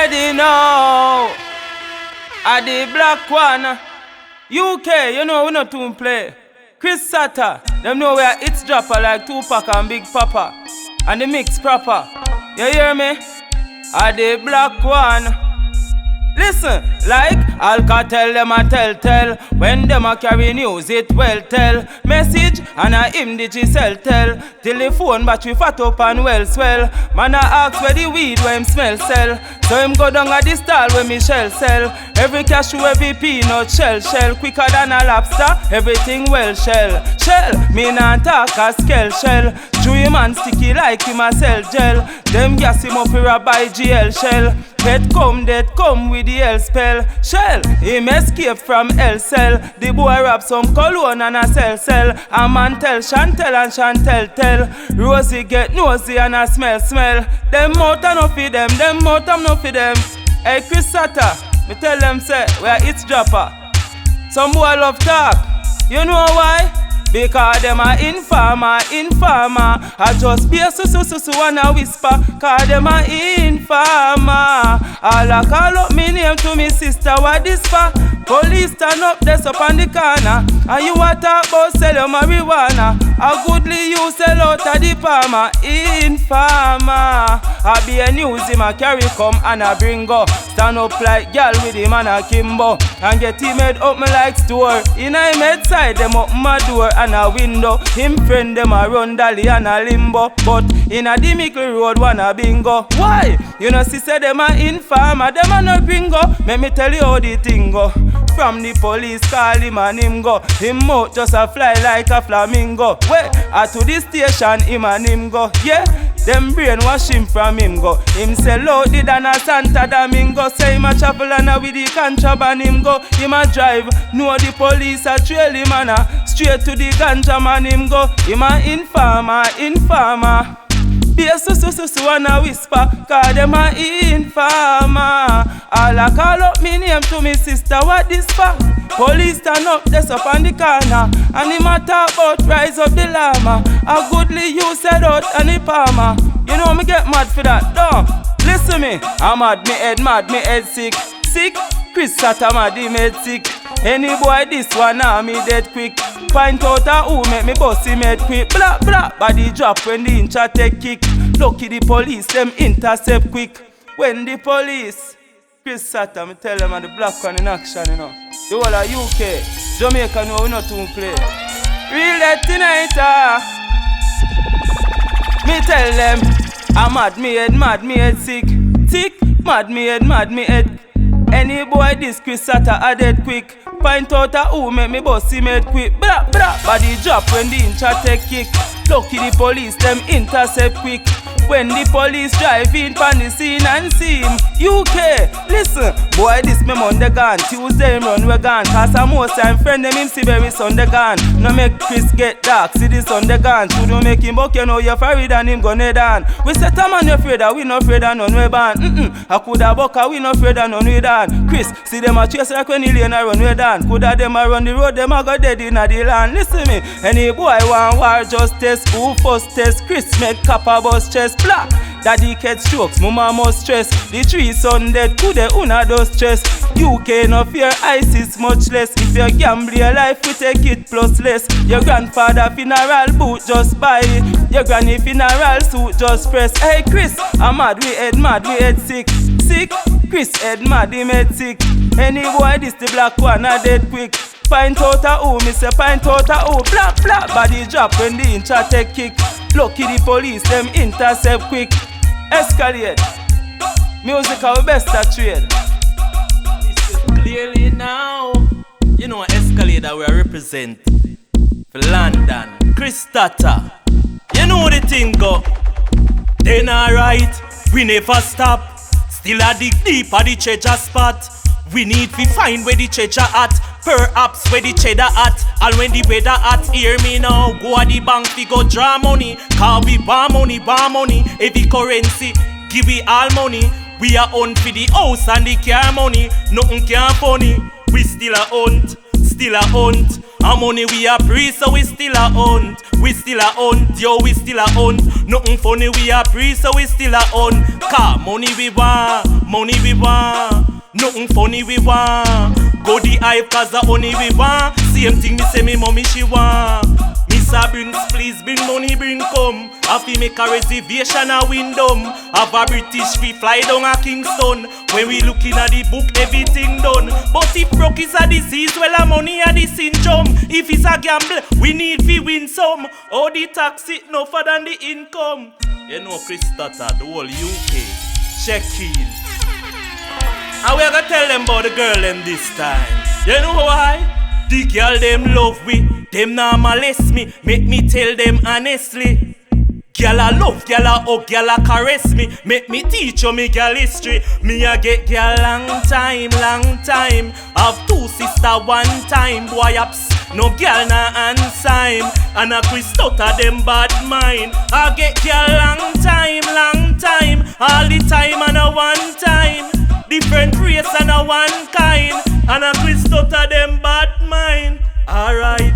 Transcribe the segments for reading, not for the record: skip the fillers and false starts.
already know. I the black one. UK, you know we not tune play. Chris Satta, them know where it's dropper like Tupac and Big Papa. And the mix proper. You hear me? I the black one. Listen, like Alcatel them a tell. When them a carry news it well tell. Message and a him digicel tell. Telephone battery fat up and well swell. Man a ask where the weed where him smell sell. So him go down at the stall where me shell sell. Every cashew, every peanut shell. Quicker than a lobster, everything well shell. Me nah talk a scale shell. Chewy man sticky like him a sell gel. Them gas him up here a buy GL shell. Dead come with the L spell. Shell, him escape from L cell. The boy rap some cologne and a sell. A man tell Chantel and Chantel tell. Rosie get nosy and a smell. Them mouth and no feed them, mouth and no feed them. Hey Chris Satta, me tell them say, where it's dropper. Some boy love talk, you know why? Because them a informer. I just be a su and a whisper. Cause them a informer. All I call up me name to me sister. What this for? Police stand up, that's up on the corner. And you a talk about sell your marijuana. A goodly you sell out of the farmer. Informer. I be a news him a carry come and a bring go. Stand up like gal with him and a Kimbo. And get him made up me like store. In a head side them up my door and a window. Him friend them a run dolly and a limbo. But in a the Mickle road one a bingo. Why? You know see say them a informer. Them a no gringo. Let me tell you how the thing go. From the police call him and him go. Him mouth just a fly like a flamingo. Wait, to the station him and him go. Yeah, them brainwash him from him go. Him sell out the Dana Santa Domingo. Say him a travel and with the contraband him go. Him a drive, know the police a trail him and straight to the ganja man him go. Him a informer. Be a su and a whisper. Cause them a informer. All I call up me name to me sister. What this for? Police stand up, that's up on the corner. And him a talk about rise up the llama. A goodly you said out and the palmer. You know me get mad for that, don't. Listen me, I'm mad, me head sick. Chris Satta mad, he made sick. Any boy this one me dead quick. Find out who make me boss him head quick. Blah body drop when the incha take kick. Lucky the police them intercept quick. When the police Chris Satta, me tell them the black one in action, you know. The whole of UK, Jamaica know we not to play. Real dead tonight, Me tell them, I'm mad me head sick. Mad me head. Any boy this Chris Satta a dead quick. Find out who make me boss him head quick. Blah body drop when the incha take kick. Lucky the police them intercept quick. When the police drive in pan the scene and see him. UK, listen, boy this me Monday gone. Tuesday him run we gone. Cause a most time friend them him see very Sunday gone. No make Chris get dark, see the Sunday gone. Shouldn't make him buck, you know you're afraid and him gonna down. We say a man you afraid that we not afraid and none we ban. I coulda buck we not afraid and none we done. Chris, see them a chase like when he lane a run we done. Coulda them a run the road, them a go dead in a the land. Listen me, any boy want war just test. Who first test? Chris make copper bust chest. Blah. Daddy get strokes, mama must stress. The 3 son dead, could they una do stress? UK no fear ISIS much less. If you gamble your life, we take it plus less. Your grandfather funeral boot just buy it. Your granny funeral suit just press. Hey Chris, I'm mad, we head sick. Chris head mad, he made sick. Any boy this the black one a dead quick. Find out who, me say find out who. Blah body drop when the incha take kick. Lucky the police them intercept quick. Escalate. Music our best at trade. Listen clearly now. You know Escalate that we represent for London. Chris Satta. You know the thing go. Then alright, we never stop. Still a dig deep at the treasure spot. We need to find where the treasure at. Perhaps where the cheddar at. And when the weather at, hear me now. Go at the bank, we go draw money. Cause we bar money. Every currency, give we all money. We are on for the house and the car money. Nothing can funny. We still a hunt. still a hunt. Our money we a pre, so we still a hunt. We still a hunt, yo, we still a hunt. Nothing funny, we a pre, so we still a hunt. Car money we want, money we want. Nothing funny we want. Go the hype cause the honey we want. Same thing me say me mommy she want. Mr. Brings please bring money bring come. Have to make a reservation a Wyndham. Have a British fee fly down a Kingston. When we looking at the book everything done. But if broke is a disease, well a money a the syndrome. If it's a gamble, we need to win some. Oh the tax it no further than the income. You know Chris Tata, the whole UK. Check in. And we are gonna tell them about the girl them this time. You know why? The girl them love we. Them nah molest me. Make me tell them honestly. Girl a love, girl a hug, girl a caress me. Make me teach you me girl history. Me a get girl long time, long time. Have two sister one time. Boy ups, no girl na answer him. And a Chris Tata them bad mind. I get girl long time, long time. All the time and a one time. Different race and a one kind. And a Chris Tata them bad mind. Alright,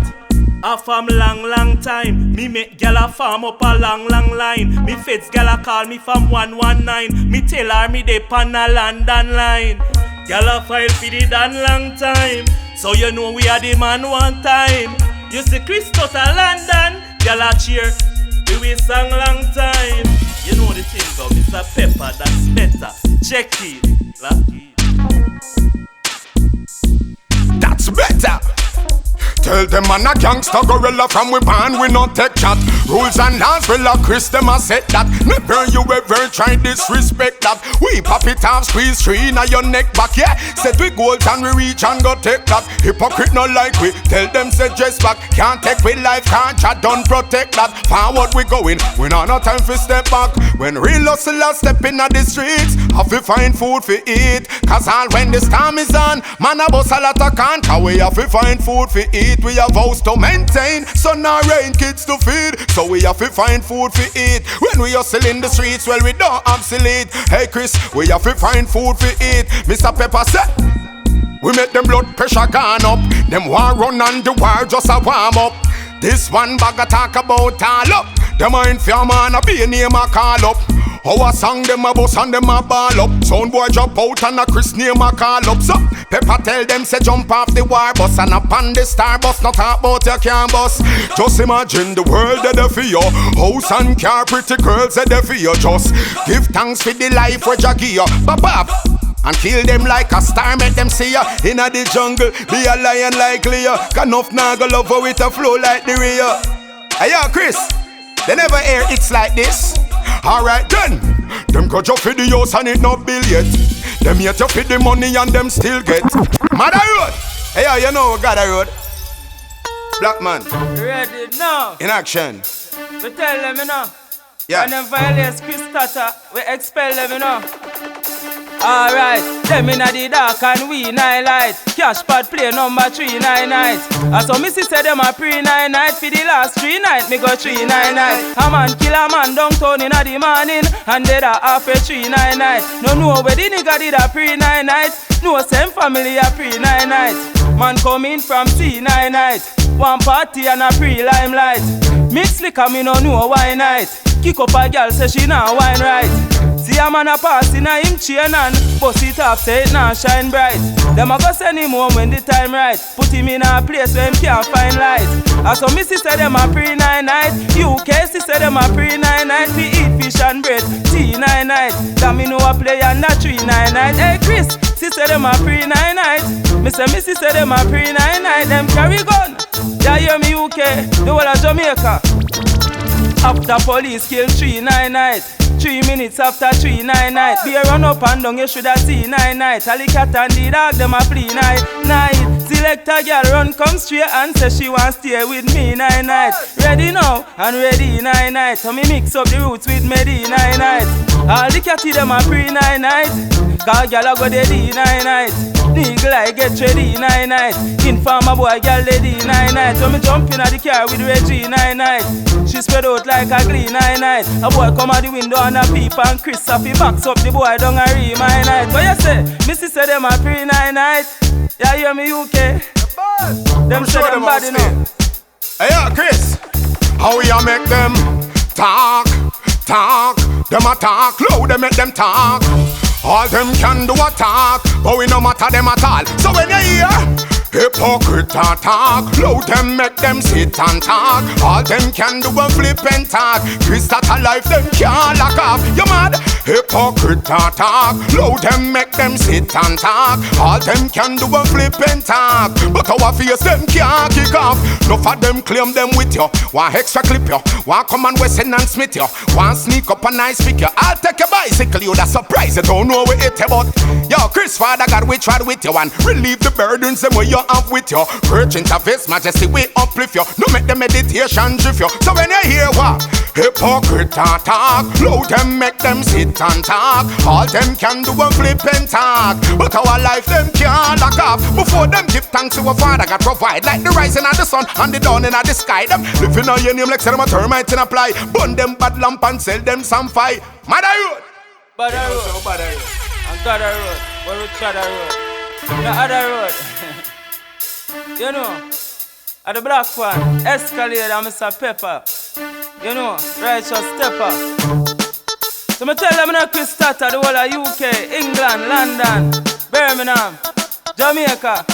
a farm long time. Me make gal a farm up a long line. Me feds gal a call me from 119. Me tell her me dey pan a London line. Gal a file for the dan long time. So you know we are the man one time. You see Chris Tata London. Gal a cheer, we sing long time. You know the thing of Mr. Pepper, that's better. Check it, lucky. That's better. Tell them man a gangster gorilla from we born, we not take chat. Rules and laws, well a Chris them a set that. Never you ever try disrespect that. We pop it off, squeeze tree in your neck back, yeah. Set we goals and we reach and go take that. Hypocrite not like we, tell them say just back. Can't take we life, can't chat, don't protect that. Forward we going, we not no time for step back. When real hustlers step in the streets, have to find food for eat. Cause all when the storm is on, man a boss a lot of can't. We have to find food for eat. We have house to maintain, son or rain, kids to feed. So we have to find food to eat. When we hustle in the streets, well we don't obsolete. Hey Chris, we have to find food to eat. Mr. Pepper said, we make them blood pressure gone up. Them war run on the war just a warm up. This one bag a talk about all up. Them a infirm man a be a name a call up. Our song them a bust and them a ball up. Sound boy drop out and a Chris name a call up. So Pepper tell them say jump off the war bus and up on the star bus. Not talk about your can bus. Just imagine the world that they for you. House and car, pretty girls that they for you. Just give thanks for the life where you give you. Bap and kill them like a star, make them see ya. Inna the jungle, be a lion like Leo. Can enough naga love her with a flow like the Rio. Hey yo Chris, they never hear it's like this. Alright then, them got you for the house and it not bill yet. Them yet you for the money and them still get. Mother road, hey yo, you know God a road. Black man, Ready now. in action. We tell them, you know. Yeah. When them violates Chris Tata, we expel them, you know. Alright, them inna the dark and we night light. Cash pad play number 3 night. And so missy say them a pre night. For the last 3 night, me go 3 night. A man kill a man downtown inna the morning, and dead a half a 3 night. No know where the nigga did a pre night. No same family a pre night. Man come in from C9 one party and a pre-limelight. Mix liquor me no know why night. Kick up a girl say she nah wine right. See a man a pass in a him chain and bust it off say it nah shine bright. Them a go send him home when the time right. Put him in a place where him can't find light. As so missy say them a pre-night. UK say them a pre-night. We eat fish and bread T9. That me know a play and a 3-9. Hey Chris, she say them a pre-night. Me say missy say them a pre-night. Them carry gun. Yeah, hear me UK, the whole of Jamaica. After police kill 3 3 minutes after 3 Be a run up and down, you shoulda see 9 Tally cat and the dog, them a play night. Select a girl run come straight and say she want stay with me 9 Ready now and ready 9 So me mix up the roots with Medi 9 All the catty them a pre 9 Cause girl a go the D 9 Niggle I get ready 9 Informer boy girl the D 9 So me jump in the car with Reggie 9 She spread out like a green 9 A boy come out the window and a peep and Chris Happy backs up the boy down a re my night. What you say? Missy say them a pre 9 Yeah, hear me UK. Them say them bad enough. Hey, Chris, how we a make them talk? Them a talk, loud, they make them talk. All them can do a talk, but we no matter them at all. So when you hear hypocrite talk, loud them make them sit and talk. All them can do a flip and talk. Chris that a life them can't lock off. You mad? Hypocrite talk, loud them make them sit and talk. All them can do a flip and talk, but our face them can't kick off. Enough of them claim them with you. Want extra clip you, want come and Wesson and Smith you, want sneak up a nice pick you. I'll take your bicycle, you that surprise you don't know where it about. Yo, Chris, Father God, we tried with you and relieve the burdens them where you have with you. Perch interface, majesty, we uplift you. No make the meditation drift you. So when you hear what? Hypocrite talk, loud them make them sit and talk. All them can do a flip and talk, but our life them can't lock off. Before them give thanks to our Father God provide, like the rising of the sun and the dawning of the sky. Them living on your name like say them a termite in apply. Burn them bad lamp and sell them some fire. Mother road, Bad road, and God road, where we try the road, the other road. You know, at the black one, Escalade and Mr. Pepper. You know, righteous stepper. So me tell them now Chris Tata, the whole of UK, England, London, Birmingham, Jamaica.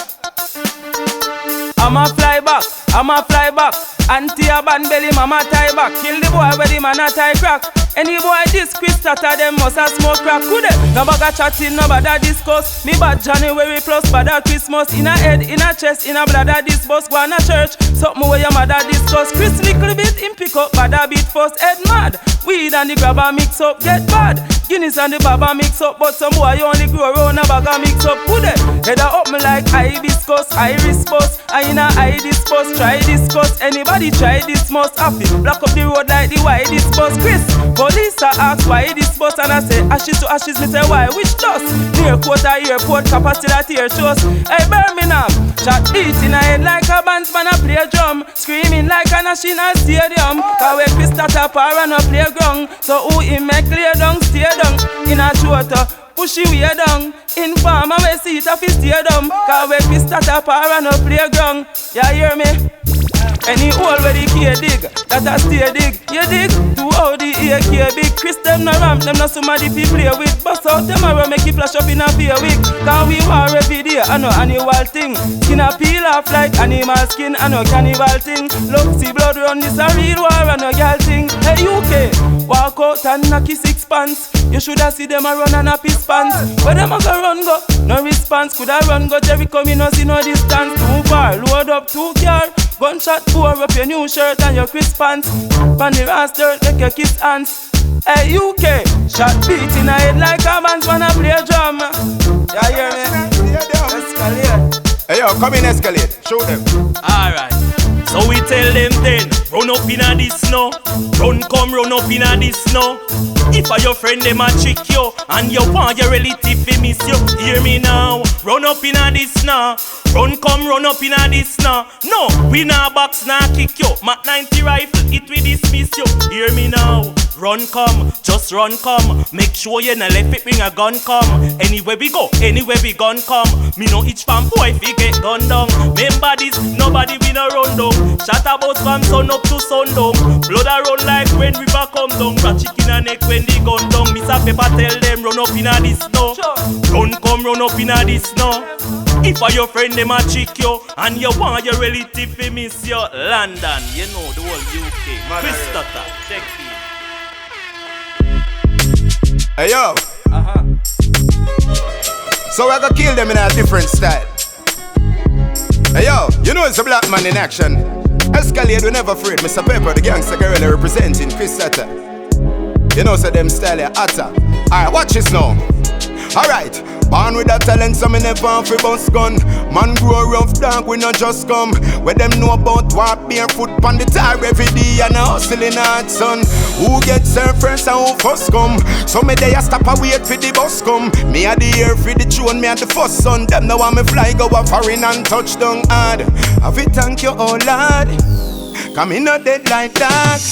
I'ma fly back, Auntie a band belly, mama tie back. Kill the boy where the man a tie crack. Any boy this Chris Tata, them must a smoke crack. Could it? No bag a chatting, no bad a discuss. Me bad January plus bad a Christmas. In a head, in a chest, in a bladder this bus. Go on a church, something where your mother discuss. Chris little bit, him pick up bad a bit first. Head mad, weed and the grabber mix up, get bad. Guinness and the baba mix up, but some boy you only grow around a bag a mix up. Could it? Head a up me like hibiscus, iris bus. I in a iris bus, try discuss. Anybody try this must happy. Block up the road like the widest bus. Chris, police a ask why this bus and I say ashes to ashes. Me say why? Which dust? Near quarter airport capacity that here shows. Hey Birmingham, shot beat in a head like a bandsman a play drum, screaming like a national stadium. Cause we Chris Tata power no playground. So who him make clear down, stay down in a shorter. Push you way down. In farmer we see it off his stay down. Cause we Chris Tata power no playground. Yeah, hear me? Any hole where the K dig, that a stay dig. You dig? To how the AK big. Chris them no ramp, them no somebody fi play with. Bust out tomorrow, make it flash up in a fear week. Cause we war every day, I know annual thing. Skin a peel off like animal skin, I know carnival thing. Look, see blood run, this a real war, I know girl thing. Hey UK, walk out and knock his 6 pants. You shoulda see them a run and a piss pants. Where them a go run go? No response, coulda run go. Jerry come in, no see no distance. Too far, load up 2 car. Gunshot pour up your new shirt and your crisp pants. Pan the raster, make your kiss hands. Hey UK, shot beat in a head like a man's wanna play a drum. Yeah, hear me? Escalade. Hey yo, come in Escalade, show them. Alright, so we tell them then, run up in a this snow. Run up in a this snow. If a your friend them a trick you, and you want your relative to miss you, hear me now. Run up in a this snow. Run up in a this now. No, we nah box, nah kick you. Mat 90 rifle, it we dismiss you. Hear me now. Run come, just run come. Make sure you nah left it bring a gun come. Anywhere we go, anywhere we gun come. Me know each fan boy fi get gun down. Remember this, nobody we no run down. Shot about from sun up to sundown. Blood a run like when river come down. Rat chicken a neck when the gun down. Mr. Pepper tell them run up in a this now. Run up in a this now. If a your friend them a trick you, and you want your relative to miss you, London, you know the whole UK. Chris Tata, check in. Hey yo. So we're gonna kill them in a different style. Hey yo, you know it's a black man in action. Escalade, we never afraid. Mr. Pepper, the gangster gorilla representing Chris Tata. You know so them style ya hotter. Alright, watch this now. Alright, born with a talent, so me never have a bus gun. Man grow rough dog, we not just come. Where them know about walk barefoot on the tar every day and a hustling hard son. Who gets served first and who first come? So me they a stop a wait for the bus come. Me a the air for the tune, me a the first son. Them know want me fly go a foreign and touch down hard. Have it thank you oh Lord. Come in not dead like that.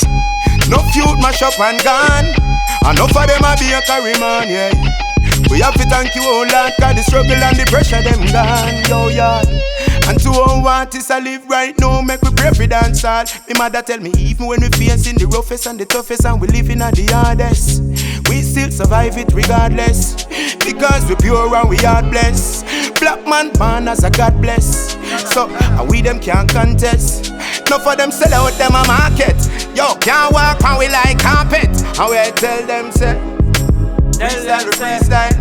No feud mash up and gone. Enough of them a be a carry man, yeah. We have to thank you, oh Lord, cause the struggle and the pressure them gone, yo, yeah. And to all artists I live right now, make we pray for dance all. Me mother tell me even when we facing the roughest and the toughest and we living at the hardest, we still survive it regardless, because we pure and we heart blessed. Black man born as a God bless, so and we them can't contest. No for them sell out them a market. Yo, can't walk and we like carpet. And we tell them say, freestyle,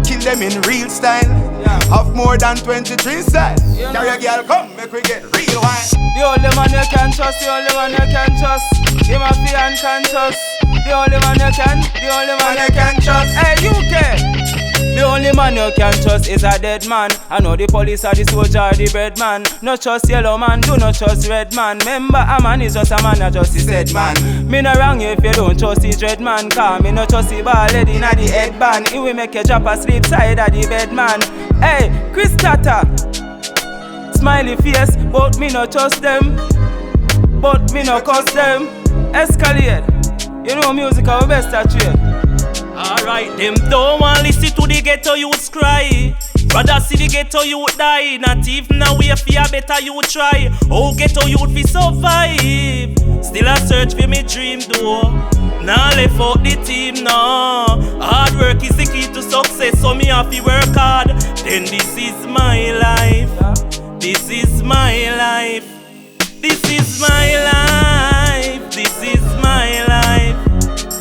kill them in real style. Have more than 23 style. Now your girl come, make we get real wild. The only man you can trust, the only one you can trust. Him a fi unconscious. The only man you can, the only man you can trust. Hey, UK. The only man you can trust is a dead man. I know the police are the soldier or the bread man. No trust yellow man, do not trust red man. Remember a man is just a man, not just his dead man. Me no wrong you if you don't trust his red man. Cause me no trust the ball head inna the headband. He will make you drop asleep side of the bed man. Hey, Chris Tata, smiley face, but me no trust them. But me no cuss them. Escalade, you know music our best at trade. Alright, them don't want listen to the ghetto youths cry. Rather see the ghetto youth die. Not even a way for a better you try. Oh, ghetto youth fi survive. Still a search for me dream though. Nah left out the team nah. Hard work is the key to success, so me have to work hard. Then this is my life. This is my life. This is my life. This is my life.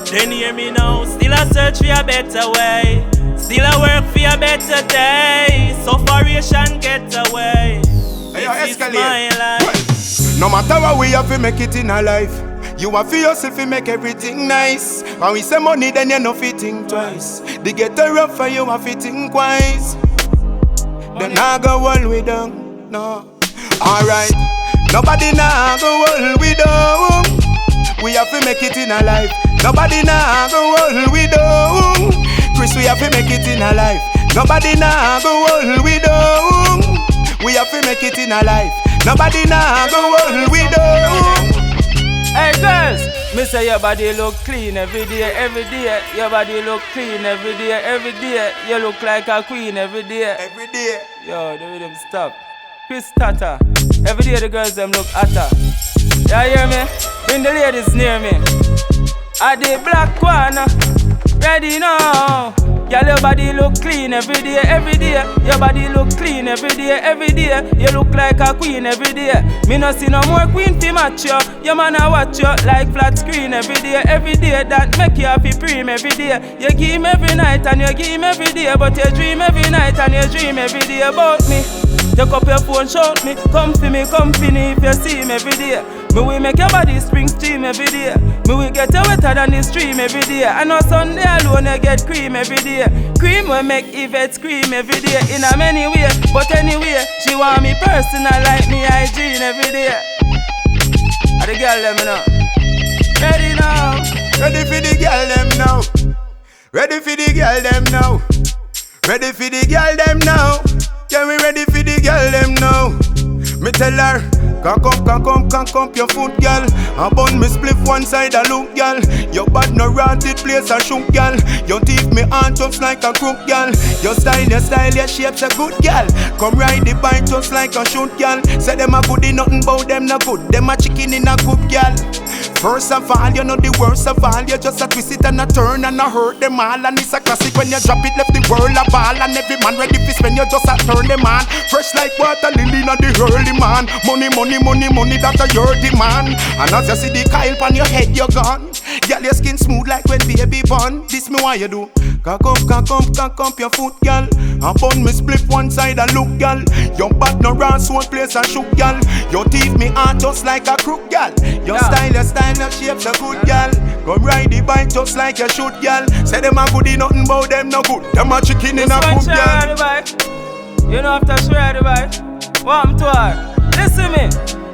Then hear me now, still a search for a better way. Still a work for a better day. Sufferation get away. This is my life. No matter what we have to make it in our life, you have for yourself to make everything nice. When we say money, then you no fit think twice. The ghetto rough for you have to think twice. Then I go all we down, no. Alright, nobody now go all we down. We have to make it in our life. Nobody now go all we do. Chris, we have to make it in our life. Nobody now go all we do. We have to make it in our life. Nobody now go all we do. Hey girls, me say your body look clean every day, every day. Your body look clean every day, every day. You look like a queen every day, every day. Yo, the rhythm stop. Chris Tata, every day the girls them look hotter. You hear me? Bring the ladies near me. I the black one, ready now. Girl, your body look clean every day, every day. Your body look clean every day, every day. You look like a queen every day. Me no see no more queen fi match you. Your man a watch you like flat screen every day, every day. That make you happy preem every day. You give him every night and you give him every day, but you dream every night and you dream every day about me. Take up your phone, shout me, company if you see me every day. Me will make your body spring steam every day. Me will get you wetter than the stream every day. I know Sunday alone you get cream every day. Cream will make Yvette scream every day. In a many way, but anyway, she want me personal like me hygiene every day. Are the girl them now? Ready now? Ready for the girl them now. Ready for the girl them now. Ready for the girl them now. Yeah, we ready for the girl them now. Me tell her, cock up your foot, girl. I bun me spliff one side a look, girl. Your bad no rotted place a shook, girl. Your teeth me on just like a crook, girl. Your shape's a good, girl. Come ride the bike just like a shoot, girl. Say them a goodie, nothing bout them no good. Them a chicken in a coop, girl. First of all, you know the worst of all. You just a twist it and a turn and a hurt them all. And it's a classic when you drop it, left the world a ball. And every man ready to spend, you just a turn them on. Fresh like water, lily in the early man. Money, that's a your demand. And as you see the Kyle on your head, you're gone. Girl, your skin smooth like when baby born. This me what you do. Cock up your foot, girl. And bun me split one side and look, girl. Your back no rance one place and shook, girl. Your teeth me on just like a crook, girl. Your style, your shape's a good, girl. Come ride the bike just like you shoot, girl. Say them a goodie, nothing about them no good. Them a chicken in a coop, girl. You know after swear the bike. What I'm to her. Listen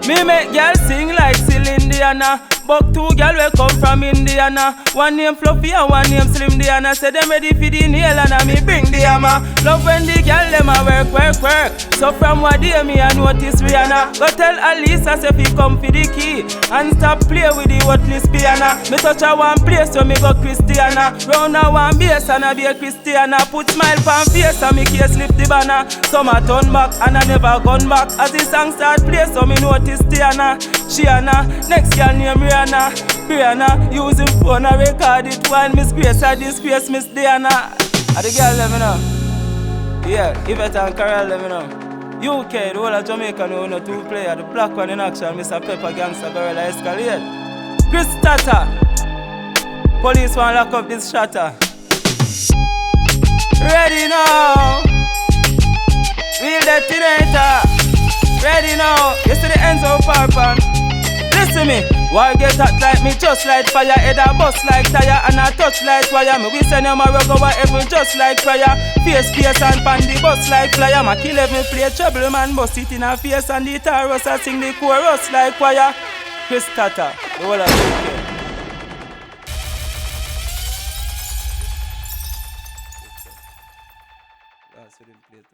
me make girl sing like Celine Dion. But two girl will come from Indiana. One name Fluffy and one name Slim Diana. Say them ready for the nail and I me bring the hammer. Love when the girl them a work. So from what day me I notice Rihanna. Go tell Alisa say fi come for the key and stop play with the worthless piano. Me touch a one place so me go Christiana. Round a one base and I be a Christiana. Put smile pan face and me case lift the banner. Some a turn back and I never gone back. As the song start play so me notice Tiana. Shiana, next girl name Rihanna. Rihanna, using phone and record it while Miss Grace or disgrace Miss Diana. Are the girl let me know? Yeah, Yvette and Carol let me know. UK, the whole of Jamaica know no two player. The black one in action, Mr. Pepper Gangster Gorilla Escalade. Chris Tata. Police want lock up this shatter. Ready now. Real detonator. Ready now. You see the ends of Parpan. Listen me. Why get hot like me, just like fire. Head a bust like tire and a touch like wire. Me we send them a rug over heaven just like prayer. Face and pan the bus like flyer. Ma kill me play trouble man, bust it in a face and the Taros a sing the chorus like choir. Chris Tata, the whole of UK. That's what it plays.